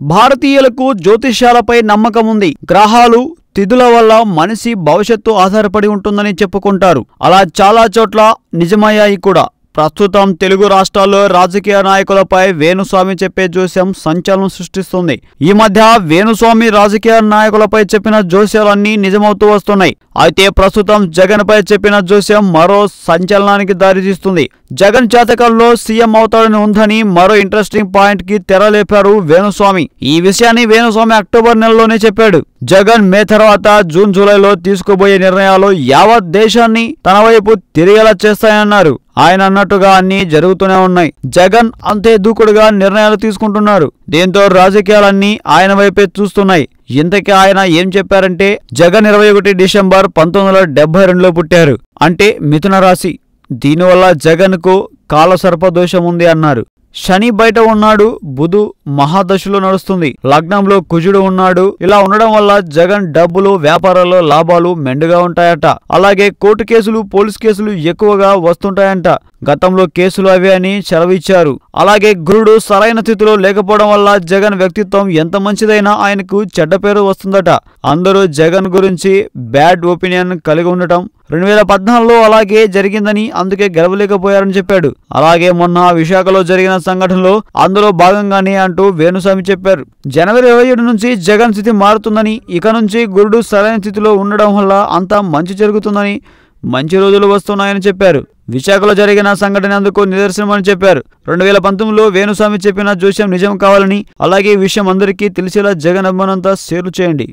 భారతీయులకు జ్యోతిష్యాలపై నమ్మకం ఉంది. గ్రహాలు, తిథుల వల్ల మనిషి భవిష్యత్తు ఆధారపడి ఉంటుందని చెప్పుకుంటారు. అలా చాలా చోట్ల నిజమయ్యాయి కూడా. ప్రస్తుతం తెలుగు రాష్ట్రాల్లో రాజకీయ నాయకులపై వేణుస్వామి చెప్పే జోస్యం సంచలనం సృష్టిస్తుంది. ఈ మధ్య వేణుస్వామి రాజకీయ నాయకులపై చెప్పిన జోస్యాలన్నీ నిజమవుతూ వస్తున్నాయి. అయితే ప్రస్తుతం జగన్ పై చెప్పిన జోస్యం మరో సంచలనానికి దారితీస్తుంది. జగన్ జాతకంలో సీఎం అవుతాడని ఉందని మరో ఇంట్రెస్టింగ్ పాయింట్ కి తెరలేపారు వేణుస్వామి. ఈ విషయాన్ని వేణుస్వామి అక్టోబర్ నెలలోనే చెప్పాడు. జగన్ మే తర్వాత జూన్ జూలైలో తీసుకోబోయే నిర్ణయాలు యావత్ దేశాన్ని తన వైపు తిరిగేలా చేస్తాయన్నారు. ఆయన అన్నట్టుగా అన్ని జరుగుతూనే ఉన్నాయి. జగన్ అంతే దూకుడుగా నిర్ణయాలు తీసుకుంటున్నారు. దీంతో రాజకీయాలన్నీ ఆయన వైపే చూస్తున్నాయి. ఇంతకీ ఆయన ఏం చెప్పారంటే, జగన్ 21 డిసెంబర్ 1972లో పుట్టారు. అంటే మిథున రాశి. దీనివల్ల జగన్ కు కాలసర్పదోషం ఉంది అన్నారు. శని బయట ఉన్నాడు, బుధు మహాదశలో నడుస్తుంది, లగ్నంలో కుజుడు ఉన్నాడు. ఇలా ఉండడం వల్ల జగన్ డబ్బులు, వ్యాపారాల్లో లాభాలు మెండుగా ఉంటాయట. అలాగే కోర్టు కేసులు, పోలీస్ కేసులు ఎక్కువగా వస్తుంటాయంట. గతంలో కేసులు అవే అని సెలవిచ్చారు. అలాగే గురుడు సరైన స్థితిలో లేకపోవడం వల్ల జగన్ వ్యక్తిత్వం ఎంత మంచిదైనా ఆయనకు చెడ్డ పేరు వస్తుందట. అందరూ జగన్ గురించి బ్యాడ్ ఒపీనియన్ కలిగి ఉండటం 2014లో అలాగే జరిగిందని, అందుకే గెలవలేకపోయారని చెప్పాడు. అలాగే మొన్న విశాఖలో జరిగిన సంఘటనలో అందులో భాగంగానే అంటూ వేణుస్వామి చెప్పారు. జనవరి 27 నుంచి జగన్ స్థితి మారుతుందని, ఇక నుంచి గురుడు సరైన స్థితిలో ఉండడం వల్ల అంతా మంచి జరుగుతుందని, మంచి రోజులు వస్తున్నాయని చెప్పారు. విశాఖలో జరిగిన సంఘటన అందుకు నిదర్శనమని చెప్పారు. 2019లో వేణుస్వామి చెప్పిన జోస్యం నిజం కావాలని, అలాగే ఈ విషయం అందరికీ తెలిసేలా జగన్ అభిమానంతా షేర్ చేయండి.